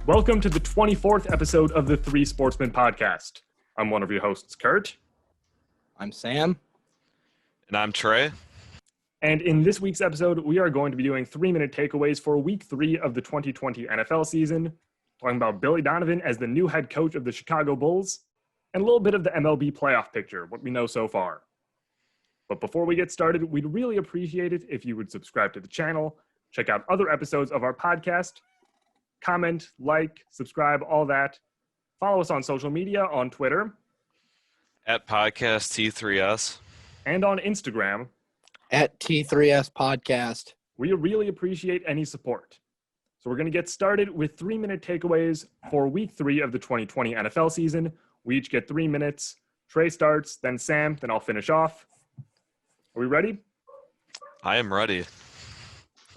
Welcome to the 24th episode of the Three Sportsmen podcast. I'm one of your hosts, Kurt. I'm Sam. And I'm Trey. And in this week's episode, we are going to be doing 3-minute takeaways for week 3 of the 2020 NFL season, talking about Billy Donovan as the new head coach of the Chicago Bulls, and a little bit of the MLB playoff picture, what we know so far. But before we get started, we'd really appreciate it if you would subscribe to the channel, check out other episodes of our podcast, comment, like, subscribe, all that. Follow us on social media, on Twitter. At Podcast T3S. And on Instagram. At T3S Podcast. We really appreciate any support. So we're going to get started with 3-minute takeaways for week 3 of the 2020 NFL season. We each get 3 minutes. Trey starts, then Sam, then I'll finish off. Are we ready? I am ready.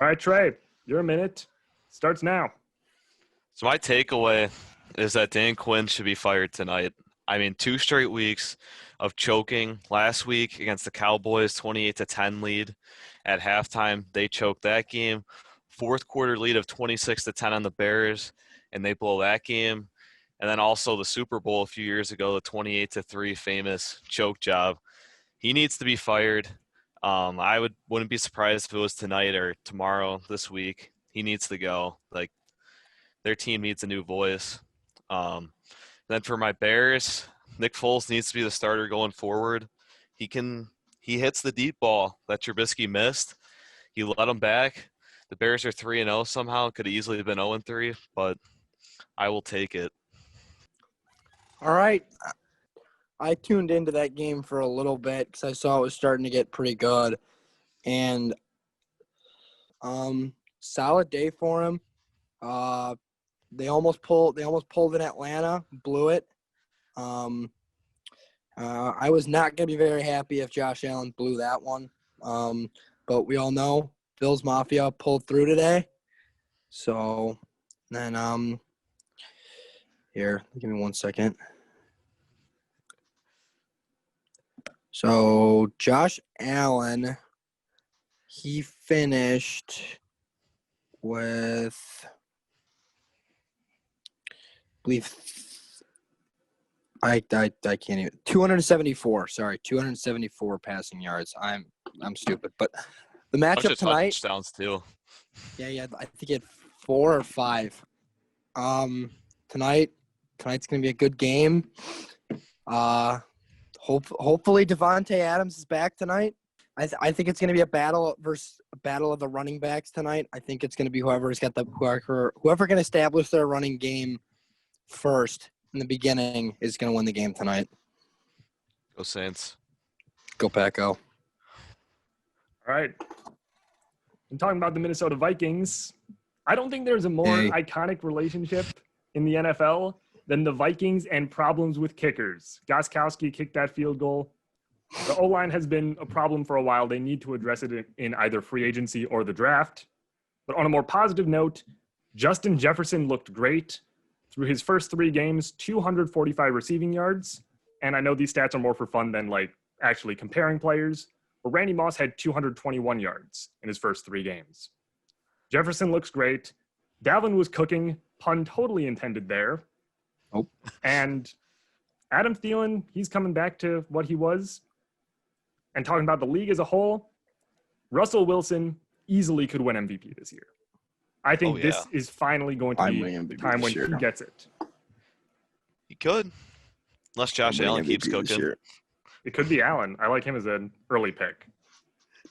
All right, Trey, your minute starts now. So my takeaway is that Dan Quinn should be fired tonight. I mean, 2 straight weeks of choking. Last week against the Cowboys, 28-10 lead at halftime. They choked that game. Fourth quarter lead of 26-10 on the Bears, and they blow that game. And then also the Super Bowl a few years ago, the 28-3 famous choke job. He needs to be fired. I wouldn't be surprised if it was tonight or tomorrow this week. He needs to go. Like, their team needs a new voice. Then for my Bears, Nick Foles needs to be the starter going forward. He hits the deep ball that Trubisky missed. He let him back. The Bears are 3-0 somehow. Could have easily been 0-3, but I will take it. All right. I tuned into that game for a little bit because I saw it was starting to get pretty good. And solid day for him. They almost pulled in Atlanta, blew it. I was not going to be very happy if Josh Allen blew that one. But we all know Bills Mafia pulled through today. So then here, give me 1 second. So Josh Allen, he finished with, I believe, I can't even, 274 passing yards. I'm stupid, but the matchup tonight, touchdowns too. Yeah, I think he had 4 or 5. Tonight's gonna be a good game. Hopefully Devontae Adams is back tonight. I think it's going to be a battle of the running backs tonight. I think it's going to be whoever can establish their running game first in the beginning is going to win the game tonight. Go Saints. Go Paco. All right. I'm talking about the Minnesota Vikings. I don't think there's a more iconic relationship in the NFL than the Vikings and problems with kickers. Gostkowski kicked that field goal. The O-line has been a problem for a while. They need to address it in either free agency or the draft. But on a more positive note, Justin Jefferson looked great. Through his first 3 games, 245 receiving yards. And I know these stats are more for fun than like actually comparing players. But Randy Moss had 221 yards in his first 3 games. Jefferson looks great. Dalvin was cooking, pun totally intended there. Oh. And Adam Thielen, he's coming back to what he was. And talking about the league as a whole, Russell Wilson easily could win MVP this year. I think this is finally going to be the time when he gets it. He could. Unless Josh Allen keeps cooking. It could be Allen. I like him as an early pick.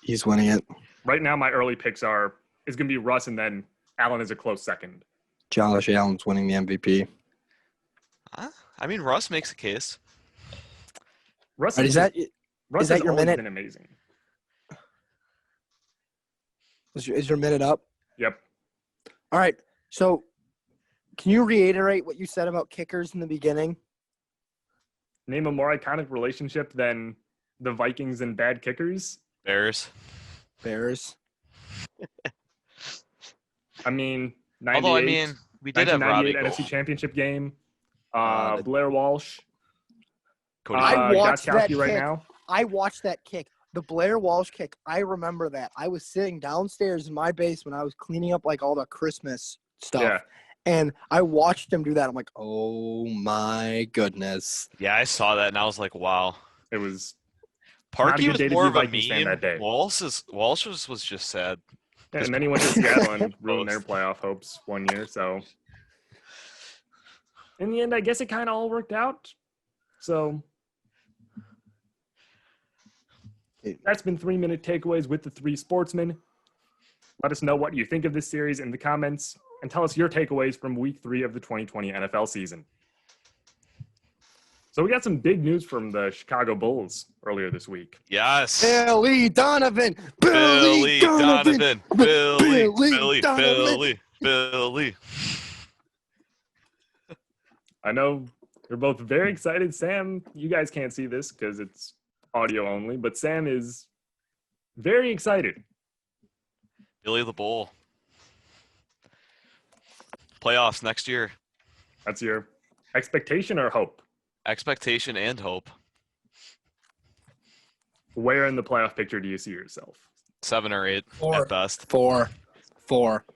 He's winning it. Right now, my early picks is going to be Russ, and then Allen is a close second. Josh Allen's winning the MVP. I mean, Russ makes a case. Russ is that your minute? Been amazing. Is your minute up? Yep. All right. So, can you reiterate what you said about kickers in the beginning? Name a more iconic relationship than the Vikings and bad kickers. Bears. I mean, 98. Although, I mean, we did have Robbie NFC Championship game. Blair Walsh. I watched that kick. Right now. I watched that kick. The Blair Walsh kick, I remember that. I was sitting downstairs in my basement. I was cleaning up like all the Christmas stuff. Yeah. And I watched him do that. I'm like, oh my goodness. Yeah, I saw that and I was like, wow. It was Parkey good was day to more be a of a Vikings fan meme. that day. Walsh was just sad. Yeah, and then he went to Seattle and ruined their Both. playoff hopes one year. So in the end, I guess it kind of all worked out. So that's been 3-minute takeaways with the Three Sportsmen. Let us know what you think of this series in the comments and tell us your takeaways from week 3 of the 2020 NFL season. So we got some big news from the Chicago Bulls earlier this week. Yes. Billy Donovan. Billy Donovan. Billy Donovan. Billy. I know you're both very excited. Sam, you guys can't see this because it's audio only, but Sam is very excited. Billy the Bull. Playoffs next year. That's your expectation or hope? Expectation and hope. Where in the playoff picture do you see yourself? 7 or 8 Four. at best. Four.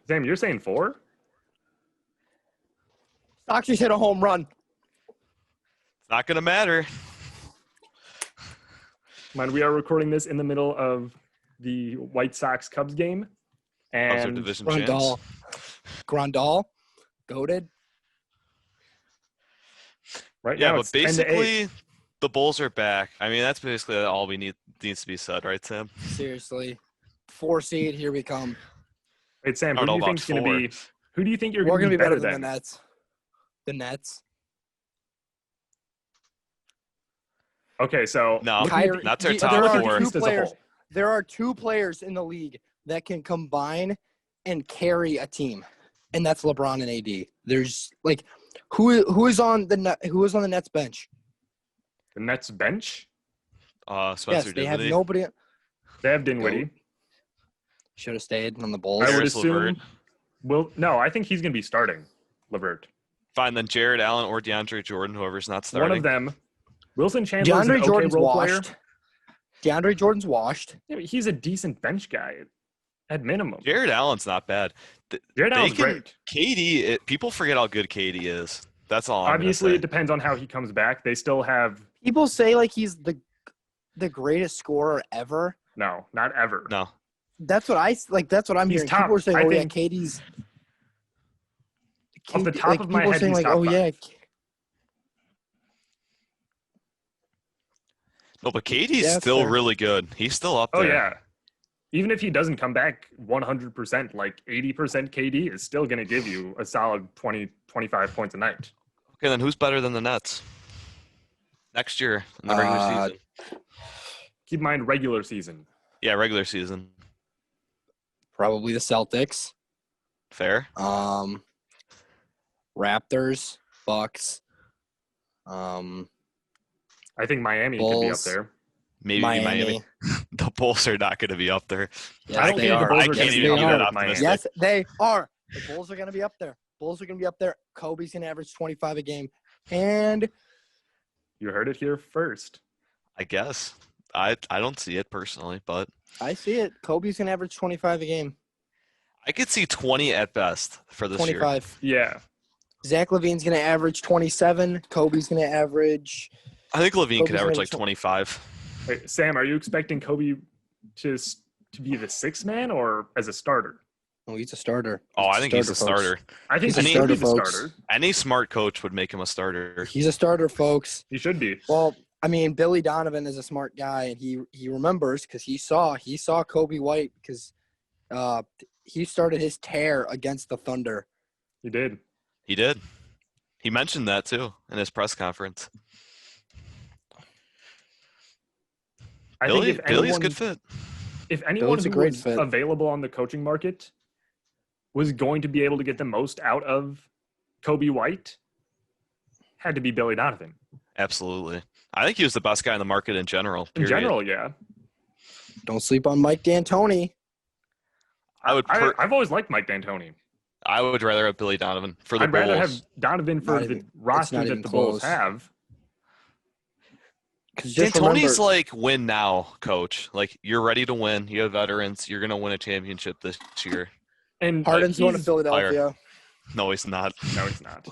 Sam, you're saying 4? Sox just hit a home run. It's not going to matter. Mind, we are recording this in the middle of the White Sox-Cubs game. Cubs are And division champs. Grandal. Goated. right Yeah, now but it's 10-8. basically the Bulls are back. I mean, that's basically all we needs to be said, right, Sam? Seriously. 4 seed, here we come. Wait, Sam, I who don't do you know think's about going to be? Who do you think you're We're going to be better than than? the Nets. The Nets. Okay, so No, looking at the- not their There top are 4. two East as a players. whole. There are 2 players in the league that can combine and carry a team, and that's LeBron and AD. There's like who is on the Nets bench? The Nets bench, Spencer Yes, they have Dinwiddie. nobody. they have Dinwiddie. Should have stayed on the Bulls. I would Harris assume. LeVert. No, I think he's going to be starting. LeVert, Fine, then Jared Allen or DeAndre Jordan, whoever's not starting. one of them. Wilson Chandler's an DeAndre okay Jordan's role player. washed. DeAndre Jordan's washed. Yeah, but he's a decent bench guy at minimum. Jared Allen's not bad. Jared They Allen's can- great. KD, people forget how good KD is. That's all I'm gonna Obviously, say. it depends on how he comes back. They still have People say like he's the greatest scorer ever. no, not ever. No. That's what That's what I'm He's hearing. top. People are saying, I "Oh yeah, think- KD's." Off the top of my people are head, saying he's like, top "Oh 5. yeah." No, but KD's Yeah, still fair. really good. He's still up Oh there. yeah. Even if he doesn't come back 100%, like 80% KD is still going to give you a solid 20, 25 points a night. Okay, then who's better than the Nets? Next year in the regular season. Keep in mind, regular season. Yeah, regular season. Probably the Celtics. Fair. Raptors, Bucks. I think Miami could be up Bulls. there. Maybe Miami. The Bulls are not going to be up there. Yes, I don't they think the are. Bulls I are can't gonna even be be up that there with Miami. optimistic. Yes, they are. The Bulls are going to be up there. Bulls are going to be up there. Kobe's going to average 25 a game. And You heard it here first. I guess. I don't see it personally, but I see it. Kobe's going to average 25 a game. I could see 20 at best for this year. 25. Yeah. Zach LaVine's going to average 27. Kobe's going to average. I think Levine could Kobe's average gonna like be 25. Wait, Sam, are you expecting Kobe to be the sixth man or as a starter? Oh, he's a starter. Oh, I think he's a starter. I think He's a he should starter, be the folks. starter. Any smart coach would make him a starter. He's a starter, folks. He should be. Well, I mean, Billy Donovan is a smart guy, and he remembers because he saw Kobe White because he started his tear against the Thunder. He did. He did. He mentioned that too in his press conference. I think if Billy's a anyone, good fit. if anyone Billy's a who great was fit. available on the coaching market was going to be able to get the most out of Kobe White, had to be Billy Donovan. Absolutely. I think he was the best guy in the market in general. In Period. general, yeah. Don't sleep on Mike D'Antoni. I've always liked Mike D'Antoni. I would rather have Billy Donovan for the I'd Bulls. rather have Donovan for Not the even- roster not that even the Bulls close. have. D'Antoni's like win now, coach. Like you're ready to win. You have veterans. You're gonna win a championship this year. And Harden's going to he's- Philadelphia. No, he's not. No, he's not.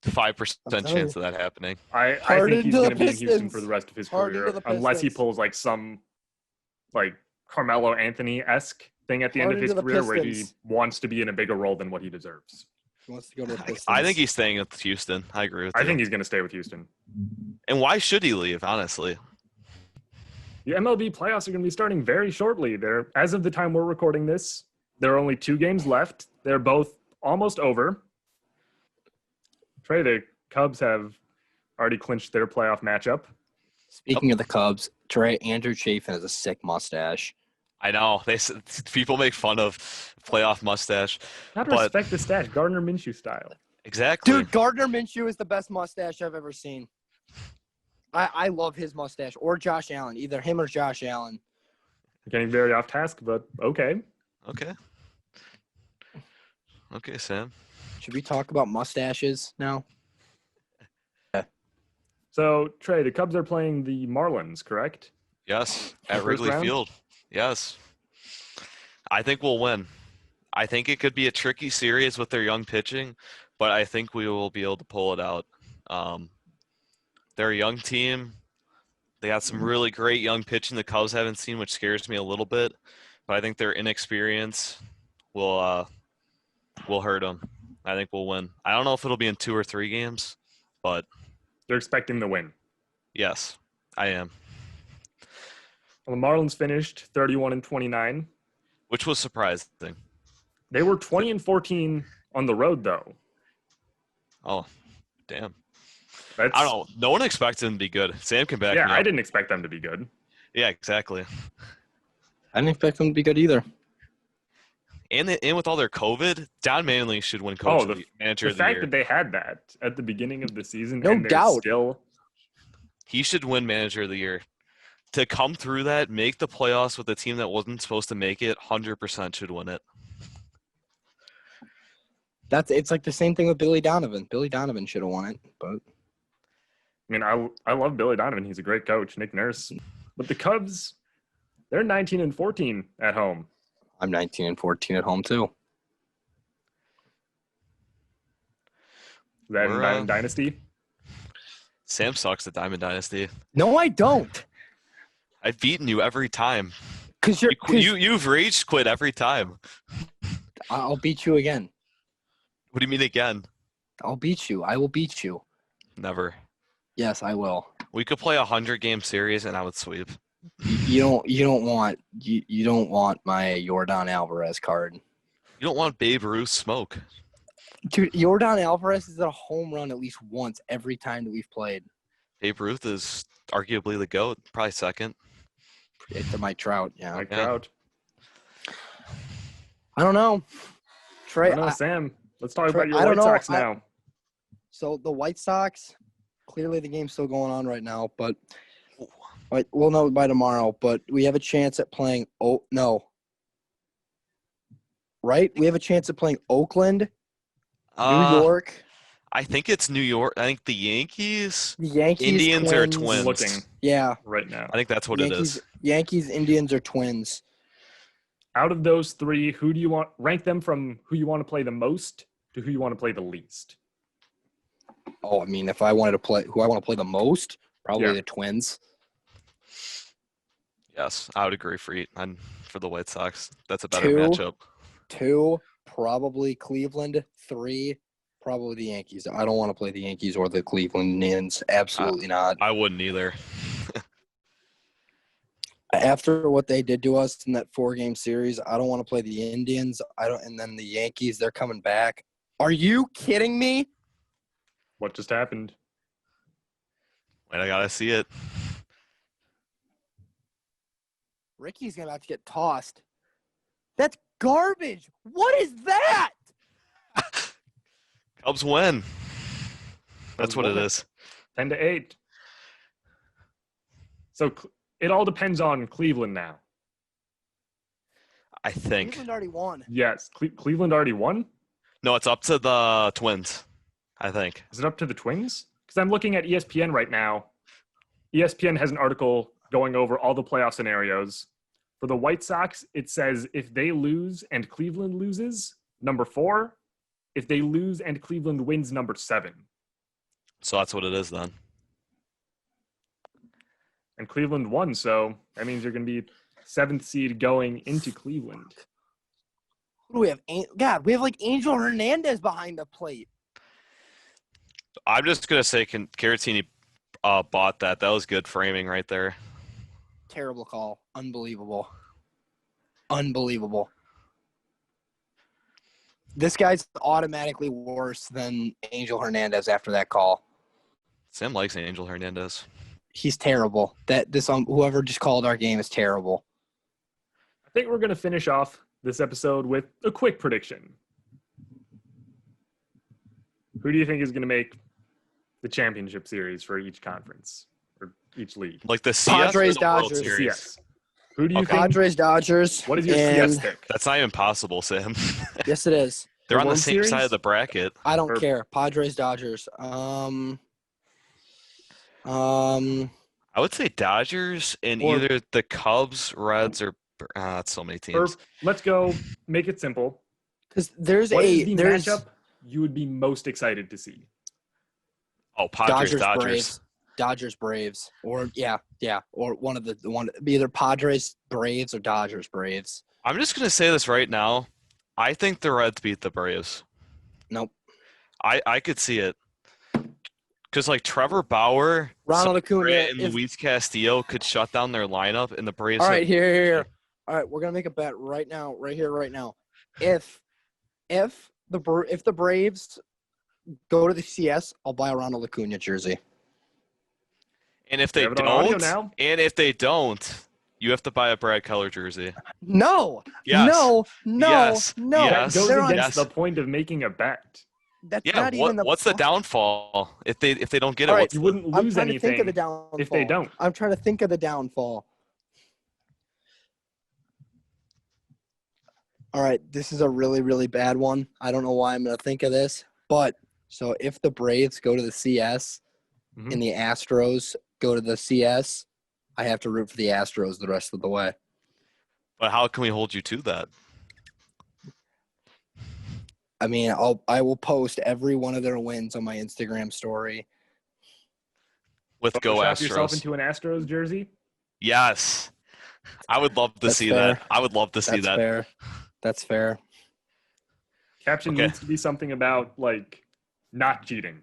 5% chance of that happening. I think he's going to be in Houston for the rest of his career, unless he pulls like some like Carmelo Anthony-esque thing at the end of his career where he wants to be in a bigger role than what he deserves. He wants to go to the Pistons. I think he's staying with Houston. I agree with you. I think he's going to stay with Houston. And why should he leave, honestly? The MLB playoffs are going to be starting very shortly. As of the time we're recording this, there are only 2 games left. They're both almost over. Trey, the Cubs have already clinched their playoff matchup. Speaking of the Cubs, Trey, Andrew Chafin has a sick mustache. I know. People make fun of playoff mustache. Gotta respect the stash, Gardner Minshew style. Exactly. Dude, Gardner Minshew is the best mustache I've ever seen. I love his mustache. Or Josh Allen. Either him or Josh Allen. Getting very off task, but okay. Okay, Sam. Should we talk about mustaches now? So, Trey, the Cubs are playing the Marlins, correct? Yes, at Wrigley Field. Yes. I think we'll win. I think it could be a tricky series with their young pitching, but I think we will be able to pull it out. They're a young team. They got some really great young pitching the Cubs haven't seen, which scares me a little bit. But I think their inexperience will hurt them. I think we'll win. I don't know if it'll be in 2 or 3 games, but they're expecting the win. Yes, I am. Well, the Marlins finished 31-29, which was surprising. They were 20-14 on the road, though. Oh, damn. I don't know. No one expected them to be good. Sam can back me up. Yeah, I didn't expect them to be good. Yeah, exactly. I didn't expect them to be good either. And with all their COVID, Don Manley should win Manager of the Year. The fact that they had that at the beginning of the season, no doubt, he should win Manager of the Year. To come through that, make the playoffs with a team that wasn't supposed to make it, 100% should win it. It's like the same thing with Billy Donovan. Billy Donovan should have won it, but I mean, I love Billy Donovan. He's a great coach, Nick Nurse. But the Cubs, they're 19-14 at home. I'm 19-14 at home too. Is that in Diamond Dynasty? Sam sucks at Diamond Dynasty. No, I don't. I've beaten you every time. Cause you've rage quit every time. I'll beat you again. What do you mean again? I'll beat you. I will beat you. Never. Yes, I will. We could play 100-game series and I would sweep. You don't want my Yordan Alvarez card. You don't want Babe Ruth smoke. Dude, Yordan Alvarez is a home run at least once every time that we've played. Babe Ruth is arguably the GOAT, probably second. To Mike Trout, yeah. Mike Trout. I don't know. Trey, Sam. Let's talk about your White Sox now. So the White Sox, clearly the game's still going on right now, but we'll know by tomorrow. But we have a chance at playing. Oh no! Right? We have a chance at playing Oakland, New York. I think it's New York. I think the Yankees. The Yankees. Indians Twins. are twins. Looking. Yeah. Right now. I think that's what it is. Yankees, Indians are twins. Out of those 3, who do you want? Rank them from who you want to play the most to who you want to play the least. Oh, I mean, if I wanted to play who I want to play the most, probably the Twins. Yes, I would agree for the White Sox. That's a better matchup. 2, probably Cleveland. 3, probably the Yankees. I don't want to play the Yankees or the Cleveland Indians. Absolutely not. I wouldn't either. After what they did to us in that 4-game series, I don't want to play the Indians. And then the Yankees, they're coming back. Are you kidding me? What just happened? Wait, I gotta see it. Ricky's gonna have to get tossed. That's garbage. What is that? Cubs win. That's what it is. 10-8. So it all depends on Cleveland now. I think. Cleveland already won. Yes. Cleveland already won? No, it's up to the Twins, I think. Is it up to the Twins? Because I'm looking at ESPN right now. ESPN has an article going over all the playoff scenarios. For the White Sox, it says if they lose and Cleveland loses, number 4. If they lose and Cleveland wins, number 7. So that's what it is then. And Cleveland won, so that means you're going to be 7th seed going into Cleveland. Who do we have? God, we have like Angel Hernandez behind the plate. I'm just going to say Caratini bought that. That was good framing right there. Terrible call. Unbelievable. Unbelievable. This guy's automatically worse than Angel Hernandez after that call. Sam likes Angel Hernandez. He's terrible. Whoever just called our game is terrible. I think we're going to finish off this episode with a quick prediction. Who do you think is going to make the championship series for each conference or each league? Like the CS Padres, or the World Dodgers. Series? CS. Who do you think? Padres, Dodgers. What is your CS pick? That's not even possible, Sam. Yes, it is. They're on the World same Series? side of the bracket. I don't care. Padres, Dodgers. I would say Dodgers and Or- either the Cubs, Reds, or that's so many Or teams. let's go make it simple. Because there's What is the there's matchup you would be most excited to see? Oh, Padres, Dodgers. Braves. Dodgers, Braves. Or or one of the either Padres, Braves, or Dodgers, Braves. I'm just gonna say this right now. I think the Reds beat the Braves. Nope. I could see it. Because like Trevor Bauer, Ronald Acuna, and Luis Castillo could shut down their lineup, and the Braves. All right, here. All right, we're gonna make a bet right now, right here, right now. If the Braves go to the CS, I'll buy a Ronald Acuna jersey. And if they have it on audio don't, you have to buy a Brad Keller jersey. No. Yes. No. Yes. No. Yes. That goes They're on- against the point of making a bet. That's Yeah. not even What's the downfall if they don't get it? All right, What's You wouldn't I'm lose trying to think anything of the downfall. if they don't. I'm trying to think of the downfall. All right, this is a really, really bad one. I don't know why I'm going to think of this. But, so if the Braves go to the CS Mhm. and the Astros go to the CS, I have to root for the Astros the rest of the way. But how can we hold you to that? I mean, I will post every one of their wins on my Instagram story. With Go Photoshop yourself Astros. into an Astros jersey. Yes. I would love to That's see fair. that. I would love to see That's that. fair. That's fair. Caption Okay. needs to be something about like not cheating.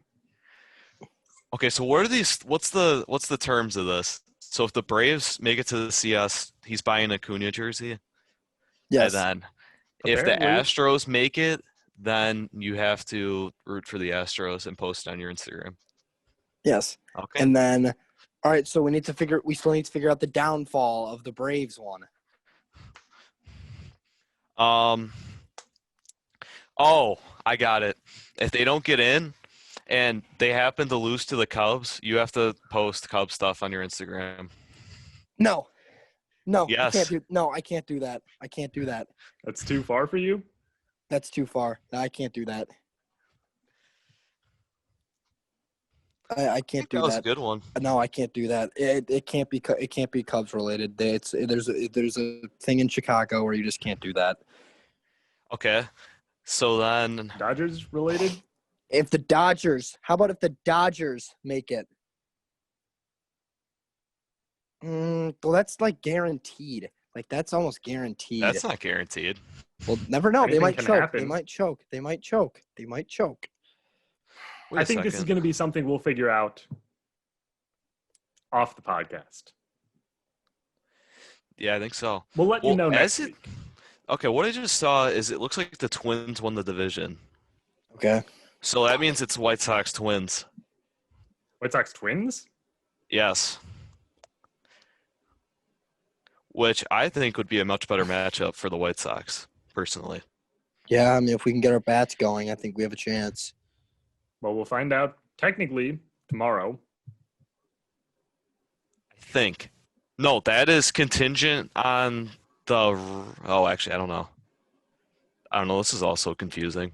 Okay, so what are these? What's the terms of this? So if the Braves make it to the CS, he's buying a Acuna jersey. Yes. And then if the Apparently. Astros make it, then you have to root for the Astros and post it on your Instagram. Yes. Okay. And then, all right, so we still need to figure out the downfall of the Braves one. Oh, I got it. If they don't get in and they happen to lose to the Cubs, you have to post Cubs stuff on your Instagram. No. Yes. I can't do that. I can't do that. That's too far for you. That's too far. I can't do that. I can't do That was a that. good one. No, I can't do that. It can't be Cubs related. There's a thing in Chicago where you just can't do that. Okay. So then Dodgers related. How about if the Dodgers make it? Well, that's like guaranteed. Like that's almost guaranteed. that's not guaranteed. Well, never know. They Anything might can choke. happen. They might choke. They might choke. They might choke. Wait I a think this is second. going to be something we'll figure out off the podcast. Yeah, I think so. We'll let you Well, know next as it- week. Okay, what I just saw is it looks like the Twins won the division. Okay. So that means it's White Sox Twins. White Sox Twins. Yes. Which I think would be a much better matchup for the White Sox, personally. Yeah, I mean, if we can get our bats going, I think we have a chance. Well, we'll find out technically tomorrow. I think. No, that is contingent on the. Oh, actually, I don't know. This is also confusing.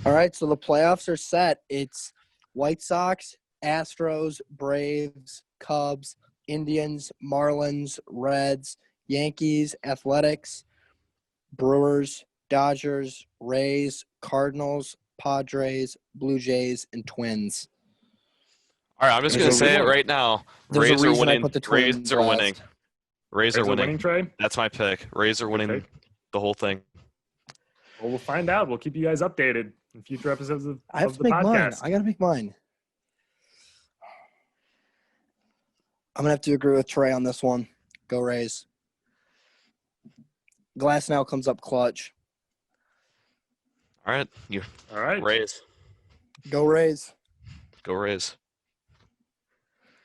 All right, so the playoffs are set. It's White Sox, Astros, Braves, Cubs, Indians, Marlins, Reds, Yankees, Athletics, Brewers, Dodgers, Rays, Cardinals, Padres, Blue Jays, and Twins. All right, I'm just There's going to a say it reason- right now. There's a Rays are reason I winning. put the Rays Twins are last. winning. Rays are winning. Trey? That's my pick. Rays are winning pick. the whole thing. Well, we'll find out. We'll keep you guys updated in future episodes of I have the to make mine. podcast. I got to make mine. I'm going to have to agree with Trey on this one. Go Rays. Glass now comes up clutch. All right, All right. Rays. Go Rays. Go Rays.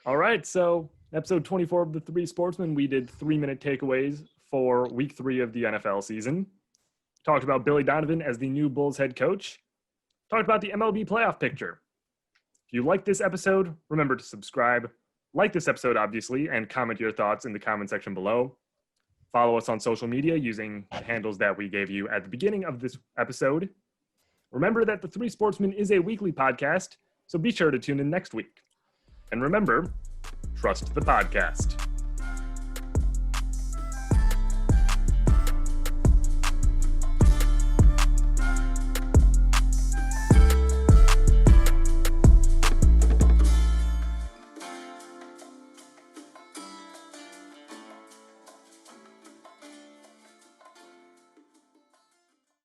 All right. So, episode 24 of the Three Sportsmen, we did 3-minute takeaways for week 3 of the NFL season. Talked about Billy Donovan as the new Bulls head coach. Talked about the MLB playoff picture. If you like this episode, remember to subscribe. Like this episode, obviously, and comment your thoughts in the comment section below. Follow us on social media using the handles that we gave you at the beginning of this episode. Remember that the Three Sportsmen is a weekly podcast, so be sure to tune in next week. And remember, trust the podcast.